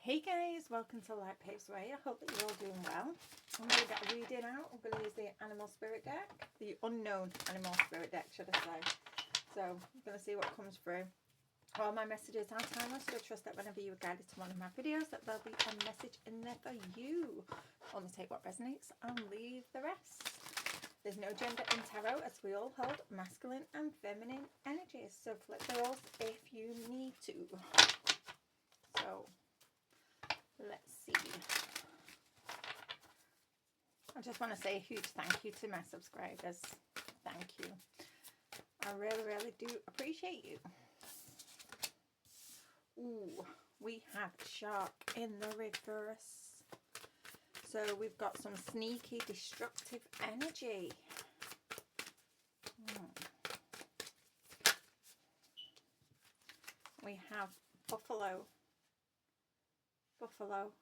Hey guys, welcome to Light Paves Way. I hope that you're all doing well. I'm going to get a reading out. I'm going to use the Animal Spirit deck, the Unknown Animal Spirit deck, should I say. So I'm going to see what comes through. All my messages are timeless, so I trust that whenever you are guided to one of my videos, that there'll be a message in there for you. Only take what resonates and leave the rest. There's no gender in tarot, as we all hold masculine and feminine energies. So flip the roles if you need to. So let's see. I just want to say a huge thank you to my subscribers. Thank you. I really, really do appreciate you. Ooh, we have Shark in the reverse. So we've got some sneaky, destructive energy. We have Buffalo. Buffalo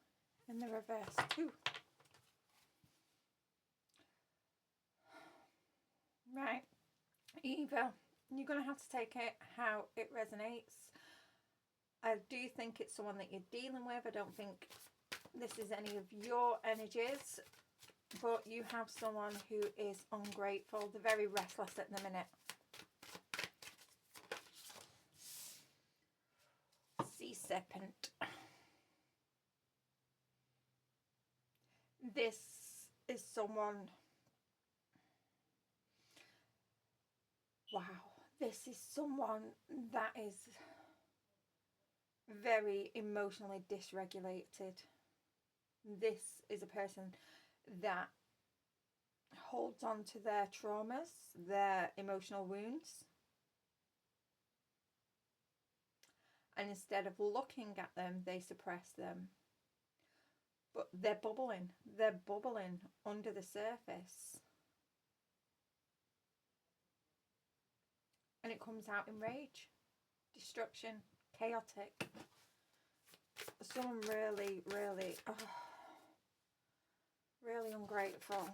in the reverse too. Right, Eva, you're going to have to take it how it resonates. I do think it's someone that you're dealing with. I don't think this is any of your energies, but you have someone who is ungrateful. They're very restless at the minute. Sea Serpent. This is someone... Wow, this is someone that is very emotionally dysregulated. This is a person that holds on to their traumas, their emotional wounds. And instead of looking at them, they suppress them. But they're bubbling under the surface. And it comes out in rage, destruction, chaotic. Someone really, really, really ungrateful.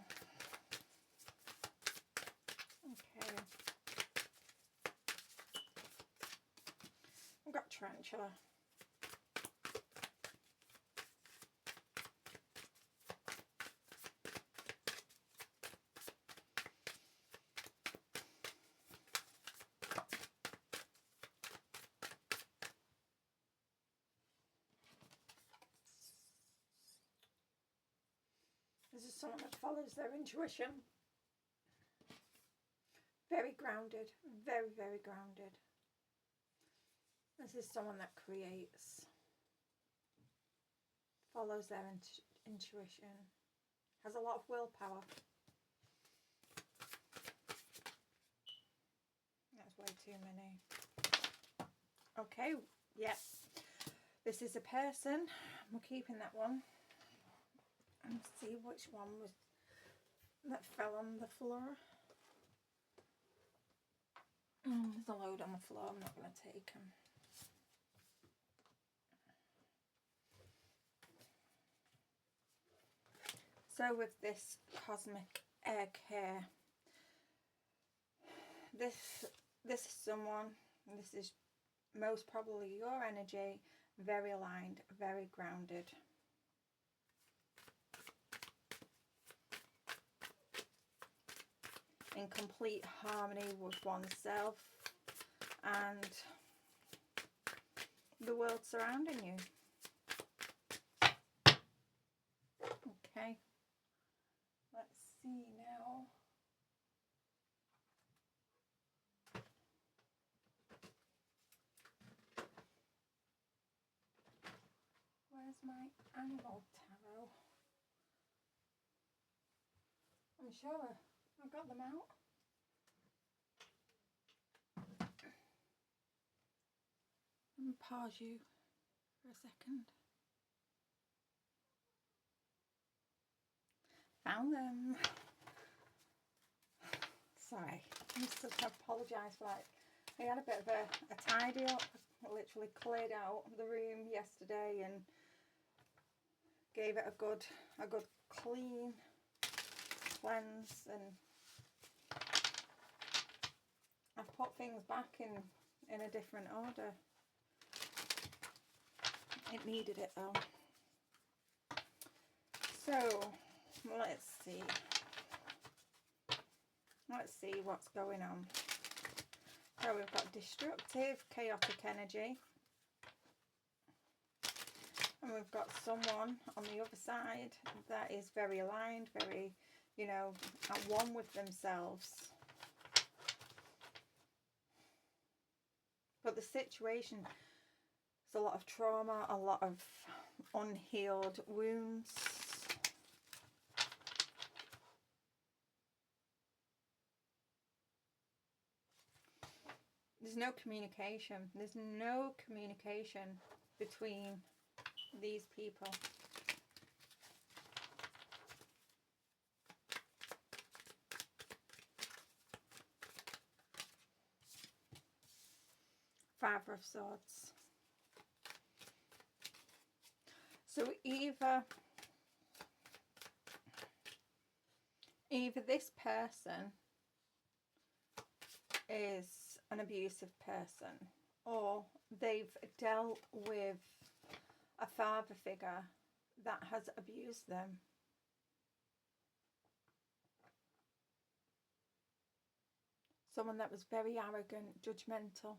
Okay. I've got Tarantula. This is someone that follows their intuition. Very grounded, very, very grounded. This is someone that creates, follows their intuition, has a lot of willpower. That's way too many. Okay, yeah. This is a person. We're keeping that one. And see which one was that fell on the floor. There's a load on the floor. I'm not going to take them. So with this cosmic egg here, this is someone, this is most probably your energy, very aligned, very grounded. In complete harmony with oneself and the world surrounding you. Okay, let's see now. Where's my Animal Tarot? I'm sure I got them out. Let me pause you for a second. Found them. Sorry, I just have to apologise for that. I had a bit of a tidy up. I literally cleared out the room yesterday and gave it a good clean cleanse, and I've put things back in a different order. It needed it though. So, let's see. Let's see what's going on. So we've got destructive, chaotic energy. And we've got someone on the other side that is very aligned, very, you know, at one with themselves. But the situation is a lot of trauma, a lot of unhealed wounds. There's no communication. There's no communication between these people. Five of Swords. So either this person is an abusive person, or they've dealt with a father figure that has abused them. Someone that was very arrogant, judgmental.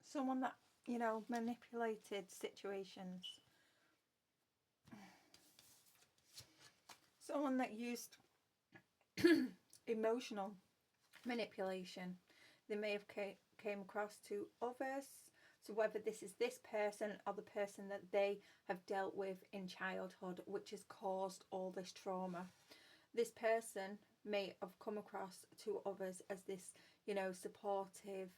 Someone that, you know, manipulated situations. Someone that used emotional manipulation. They may have came across to others. So whether this is this person or the person that they have dealt with in childhood, which has caused all this trauma. This person may have come across to others as this, you know, supportive,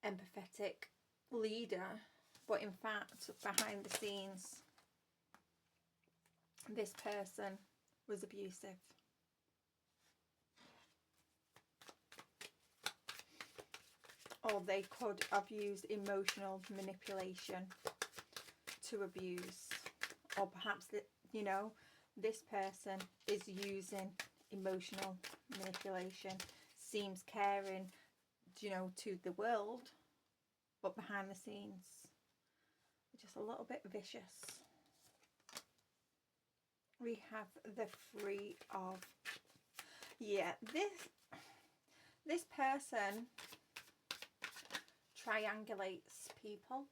empathetic leader. But in fact, behind the scenes, this person was abusive. Or they could have used emotional manipulation to abuse. Or perhaps, you know, this person is using emotional manipulation, seems caring, you know, to the world, but behind the scenes, just a little bit vicious. We have the Three of... Yeah, this person triangulates people.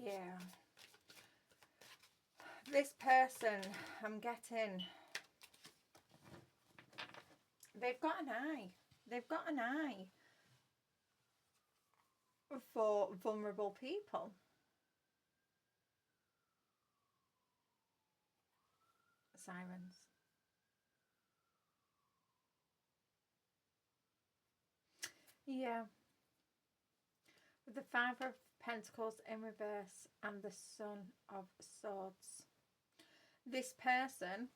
Yeah. This person, I'm getting... They've got an eye. They've got an eye for vulnerable people. Sirens. Yeah. With the Five of Pentacles in reverse and the Son of Swords. This person,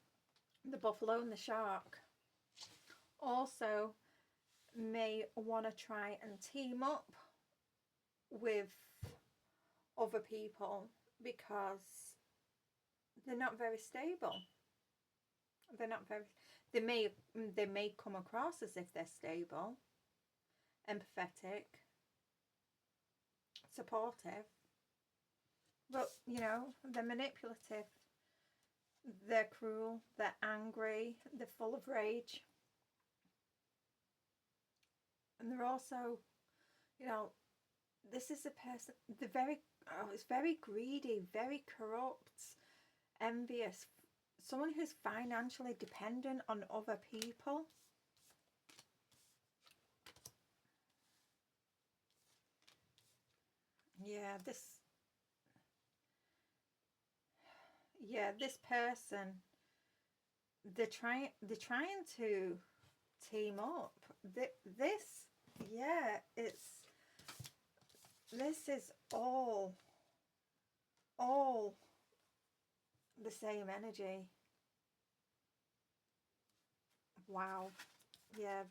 the buffalo and the shark, also may want to try and team up with other people because they're not very stable. They're not very... They may come across as if they're stable, empathetic, supportive, but, you know, they're manipulative. They're cruel. They're angry. They're full of rage. And they're also, you know, this is a person, they're very, it's very greedy, very corrupt, envious. Someone who's financially dependent on other people. Yeah, this person, they're trying to team up. This is all the same energy. Wow. Yeah.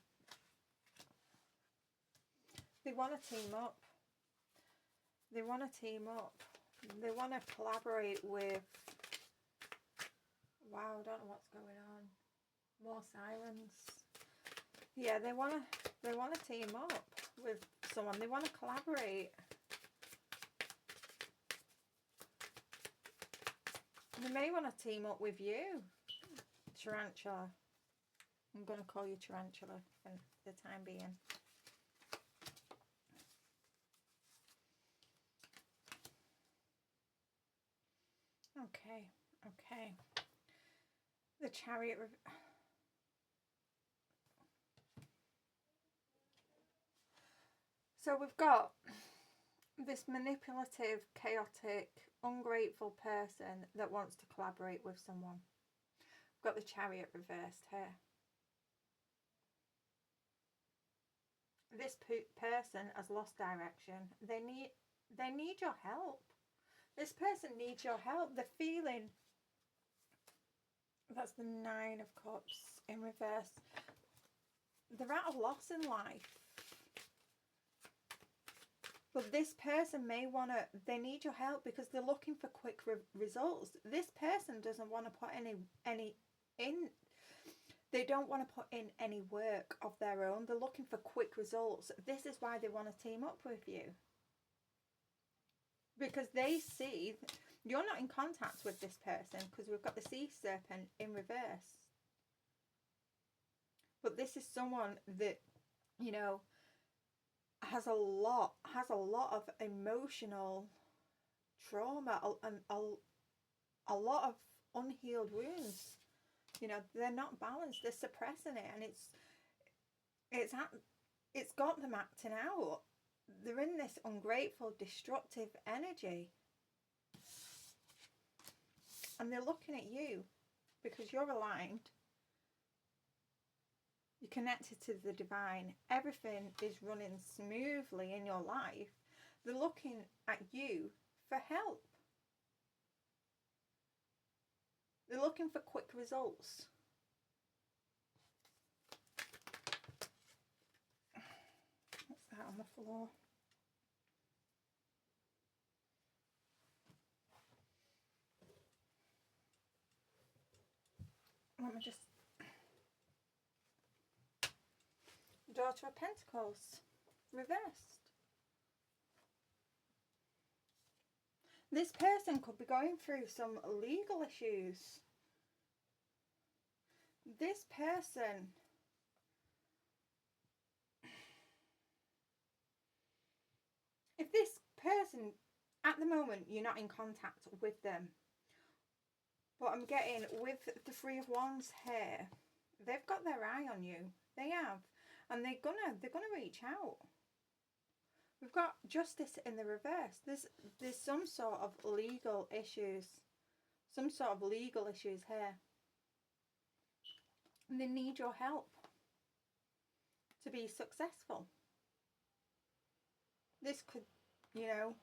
They want to team up. They want to team up. They want to collaborate with... Wow, I don't know what's going on. More silence. Yeah, they wanna team up with someone. They wanna collaborate. They may want to team up with you, Tarantula. I'm going to call you Tarantula for the time being. Okay, okay. The Chariot. So we've got this manipulative, chaotic, ungrateful person that wants to collaborate with someone. We've got the Chariot reversed here. This person has lost direction. They need your help. This person needs your help. They're feeling, that's the Nine of Cups in reverse. They're at a loss in life. But this person may want to, they need your help because they're looking for quick results. This person doesn't want to put any in. They don't want to put in any work of their own. They're looking for quick results. This is why they want to team up with you. Because they see you're not in contact with this person because we've got the Sea Serpent in reverse. But this is someone that, you know, has a lot of emotional trauma and a lot of unhealed wounds. You know, they're not balanced. They're suppressing it, and it's got them acting out. They're in this ungrateful, destructive energy, and they're looking at you because you're aligned. You're connected to the divine. Everything is running smoothly in your life. They're looking at you for help. They're looking for quick results. What's that on the floor? Let me just... Daughter of Pentacles, reversed. This person could be going through some legal issues. This person if this person, at the moment, you're not in contact with them, but I'm getting with the Three of Wands here, they've got their eye on you. They have. And they're gonna reach out. We've got Justice in the reverse. There's some sort of legal issues. Some sort of legal issues here. And they need your help to be successful. This could, you know,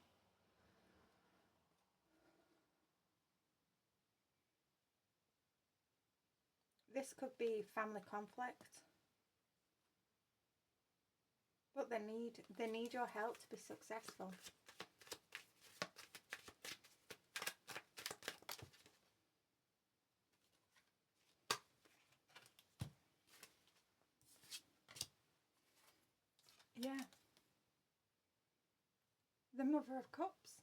this could be family conflict. But they need your help to be successful. Yeah. The Mother of Cups.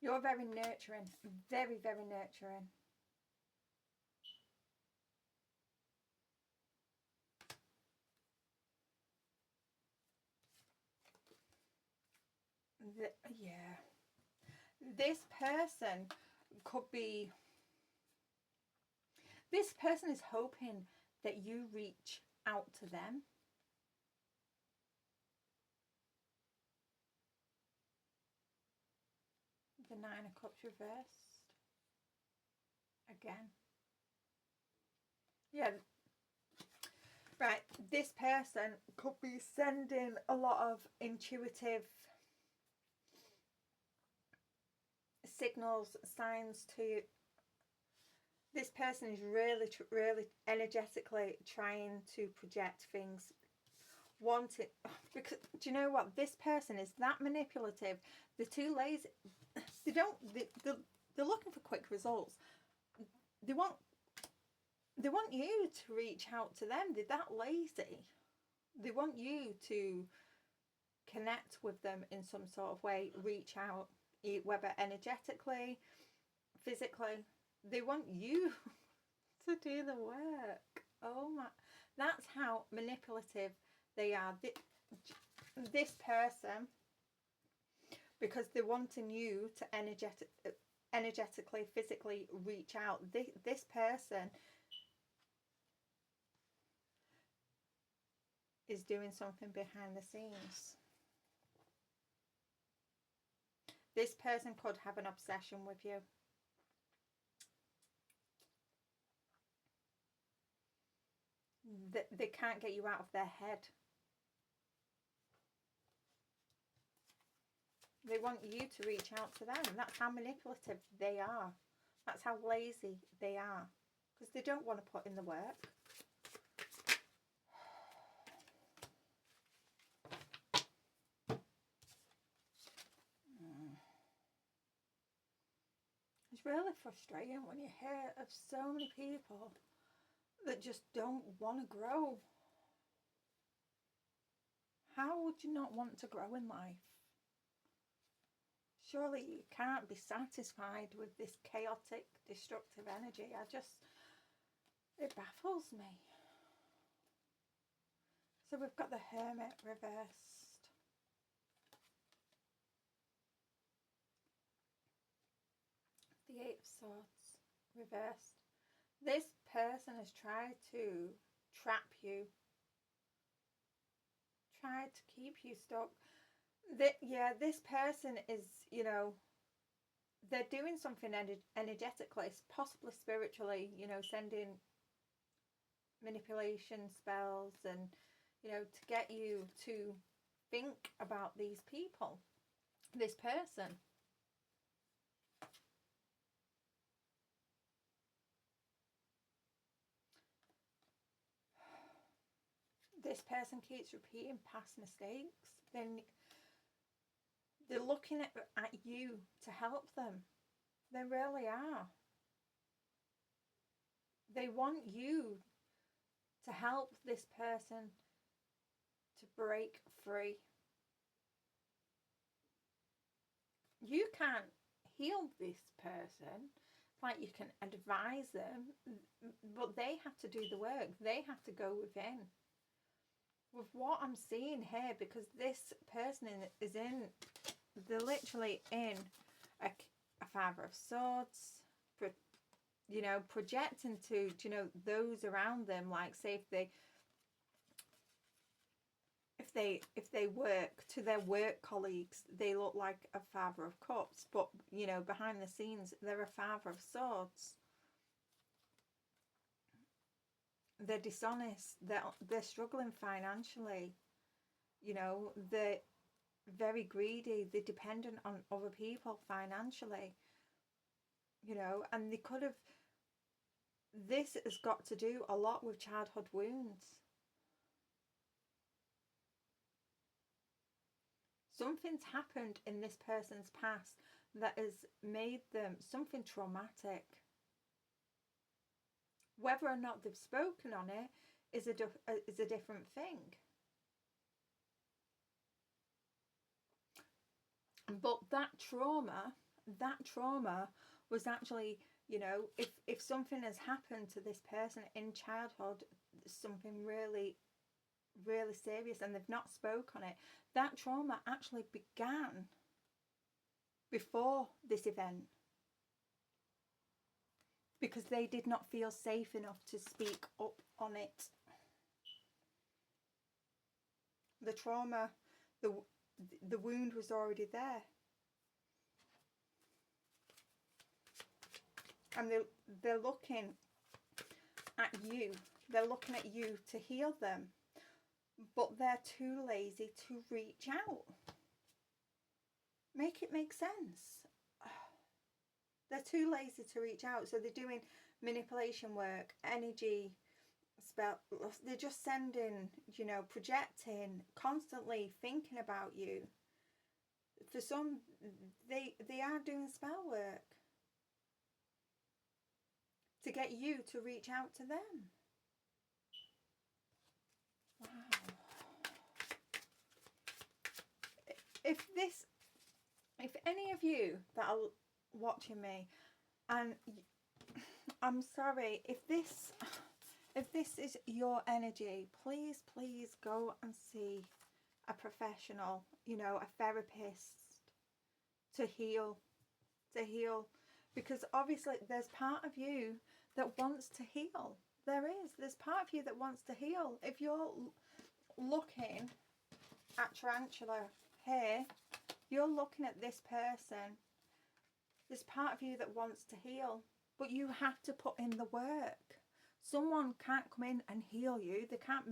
You're very nurturing. Very, very nurturing. Yeah. This person could be... This person is hoping that you reach out to them. The Nine of Cups reversed. Again. Yeah. Right. This person could be sending a lot of intuitive signals, signs to... This person is really energetically trying to project things. Because, do you know what? This person is that manipulative. They're too lazy. They're looking for quick results. They want you to reach out to them. They're that lazy. They want you to connect with them in some sort of way, reach out, whether energetically, physically. They want you to do the work. Oh my, that's how manipulative they are. This person, because they're wanting you to energetically, physically reach out. This person is doing something behind the scenes. This person could have an obsession with you. They can't get you out of their head. They want you to reach out to them. That's how manipulative they are. That's how lazy they are. Because they don't want to put in the work. It's really frustrating when you hear of so many people that just don't want to grow. How would you not want to grow in life? Surely you can't be satisfied with this chaotic, destructive energy. It baffles me. So we've got the Hermit reversed. The Eight of Swords reversed. This person has tried to trap you. Tried to keep you stuck. This person is, they're doing something energetically, possibly spiritually, sending manipulation spells and, to get you to think about these people, this person. This person keeps repeating past mistakes. Then they're looking at you to help them. They really are. They want you to help this person to break free. You can't heal this person. Like, you can advise them, but they have to do the work. They have to go within. With what I'm seeing here, because this person they're literally in a Father of Swords, projecting to, those around them. Like, say if they work, to their work colleagues, they look like a Father of Cups, but, behind the scenes, they're a Father of Swords. They're dishonest, they're struggling financially, they're very greedy, they're dependent on other people financially, and they could have, this has got to do a lot with childhood wounds. Something's happened in this person's past that has made them something traumatic. Whether or not they've spoken on it is a different thing. But that trauma was actually, if something has happened to this person in childhood, something really, really serious, and they've not spoke on it, that trauma actually began before this event. Because they did not feel safe enough to speak up on it. The trauma, the wound was already there. And they're looking at you. They're looking at you to heal them. But they're too lazy to reach out. Make it make sense. They're too lazy to reach out, so they're doing manipulation work, energy spell. They're just sending, projecting, constantly thinking about you. For some, they are doing spell work. to get you to reach out to them. Wow. If any of you that are watching me, and I'm sorry, if this is your energy, please go and see a professional, you know, a therapist, to heal, because obviously there's part of you that wants to heal. There's part of you that wants to heal. If you're looking at Tarantula here, you're looking at this person. There's part of you that wants to heal, but you have to put in the work. Someone can't come in and heal you. They can't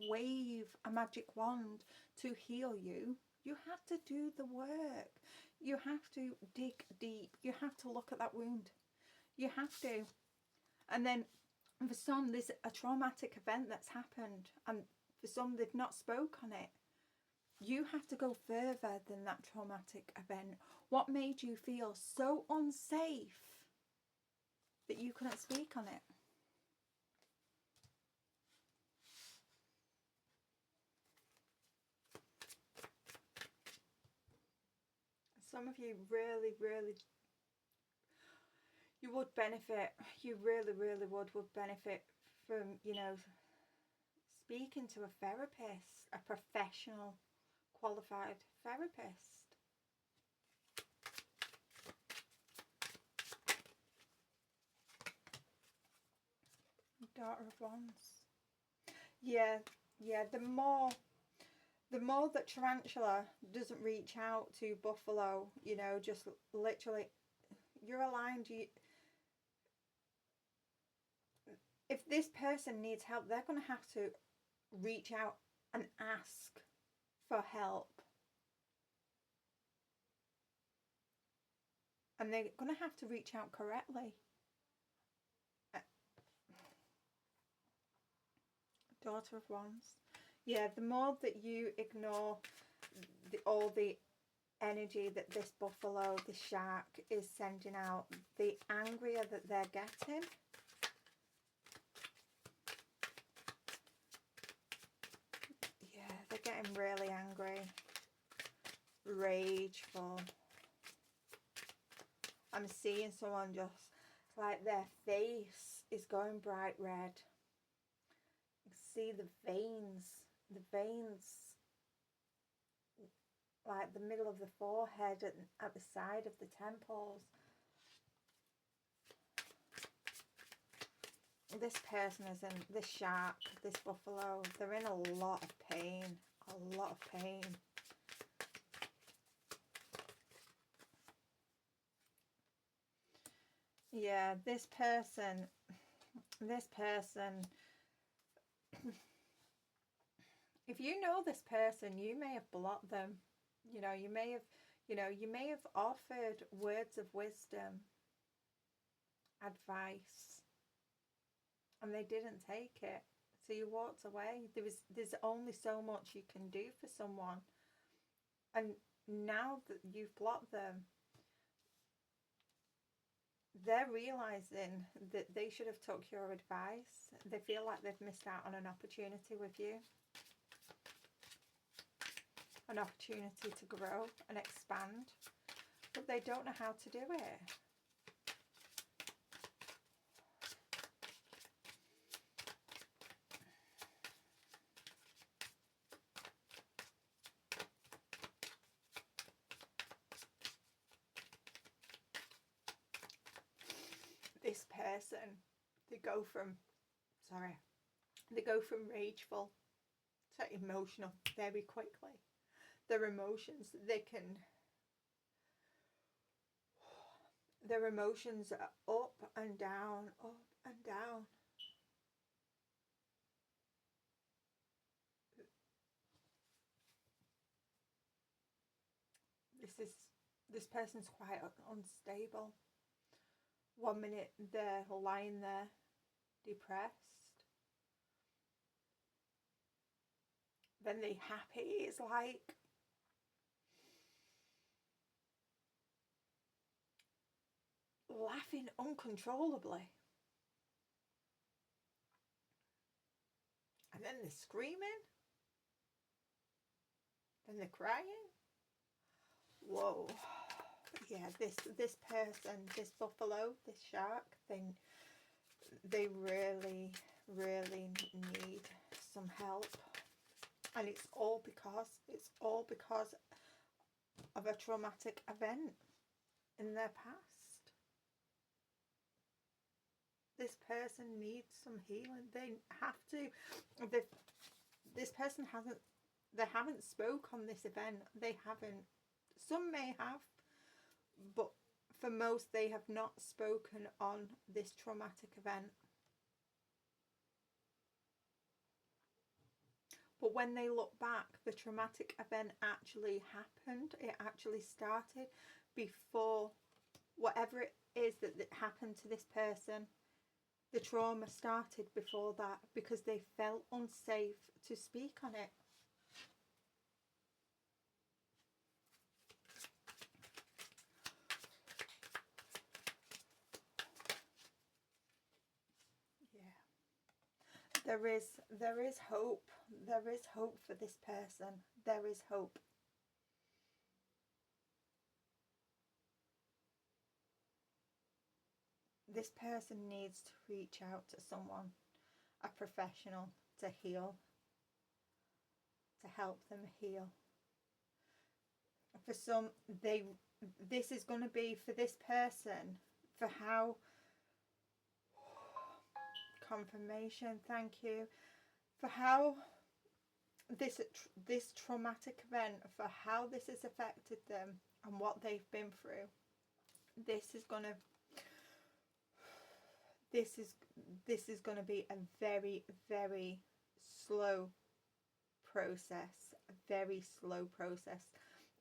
wave a magic wand to heal you. You have to do the work. You have to dig deep. You have to look at that wound. You have to. And then for some, there's a traumatic event that's happened, and for some, they've not spoke on it. You have to go further than that traumatic event. What made you feel so unsafe that you couldn't speak on it? Some of you really, you would benefit. You really would benefit from, you know, speaking to a therapist, a professional, qualified therapist. Daughter of Wands. Yeah, the more that Tarantula doesn't reach out to Buffalo, you know, just literally, you're aligned. If this person needs help, they're going to have to reach out and ask for help. And they're going to have to reach out correctly. Daughter of Wands. Yeah, the more that you ignore all the energy that this buffalo, this shark is sending out, the angrier that they're getting. Yeah, they're getting really angry, rageful. I'm seeing someone just like their face is going bright red. You can see the veins, like the middle of the forehead and at the side of the temples. This person is in, this shark, this buffalo, they're in a lot of pain, Yeah, this person, if you know this person, you may have blocked them. You know, you may have offered words of wisdom, advice, and they didn't take it. So you walked away. There's only so much you can do for someone. And now that you've blocked them, they're realizing that they should have took your advice. They feel like they've missed out on an opportunity with you. An opportunity to grow and expand, but they don't know how to do it. This person, they go from rageful to emotional very quickly. Their emotions, their emotions are up and down, up and down. This person's quite unstable. 1 minute they're lying there depressed, then they're happy. It's like laughing uncontrollably. then they're screaming. Then they're crying. Whoa. Yeah, this person, this buffalo, this shark, they really, really need some help. And it's all because of a traumatic event in their past. This person needs some healing. They have to. This person they haven't spoke on this event. They haven't. Some may have, but for most they have not spoken on this traumatic event. But when they look back, the traumatic event actually happened. It actually started before whatever it is that happened to this person. The trauma started before that because they felt unsafe to speak on it. Yeah. There is hope. There is hope for this person. There is hope. This person needs to reach out to someone, a professional, to heal, to help them heal. For some, this is going to be for this person, for how, confirmation, thank you, for how this traumatic event, for how this has affected them and what they've been through. This is going to be a very, very slow process, a very slow process.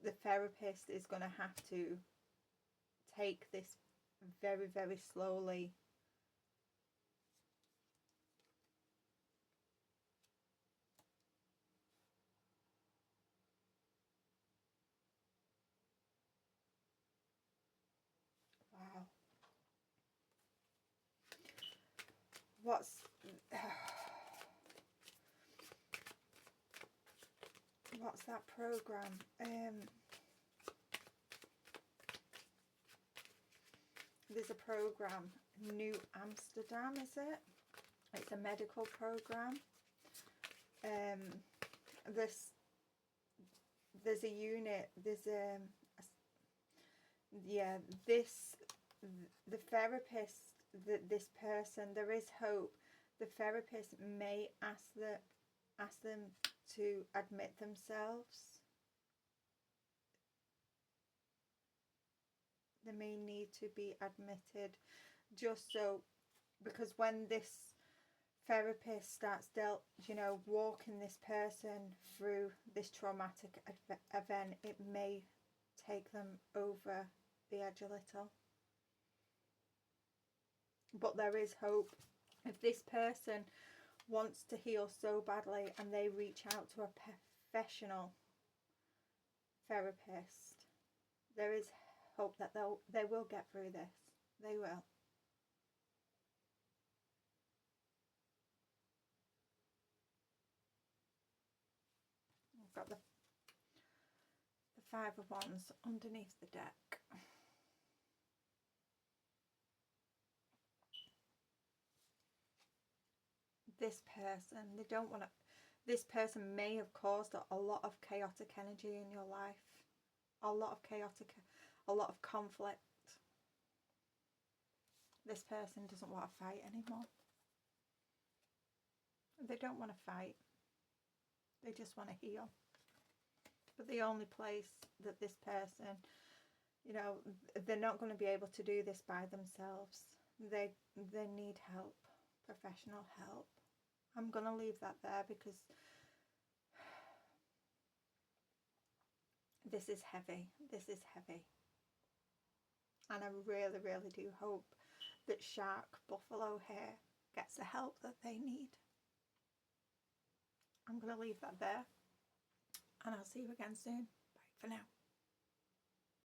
The therapist is going to have to take this very, very slowly. Wow. What's that program? There's a program, New Amsterdam, is it? It's a medical program. There's a unit. There's the therapist. This person, there is hope. The therapist may ask them to admit themselves. They may need to be admitted, just so, because when this therapist starts walking this person through this traumatic event, it may take them over the edge a little. But there is hope. If this person wants to heal so badly and they reach out to a professional therapist, there is hope that they will get through this. They will. I've got the Five of Wands underneath the deck. This person, this person may have caused a lot of chaotic energy in your life. A lot of conflict. This person doesn't want to fight anymore. They don't want to fight. They just want to heal. But the only place that this person, they're not going to be able to do this by themselves. They need help, professional help. I'm going to leave that there because this is heavy. This is heavy. And I really, really do hope that Shark Buffalo here gets the help that they need. I'm going to leave that there. And I'll see you again soon. Bye for now.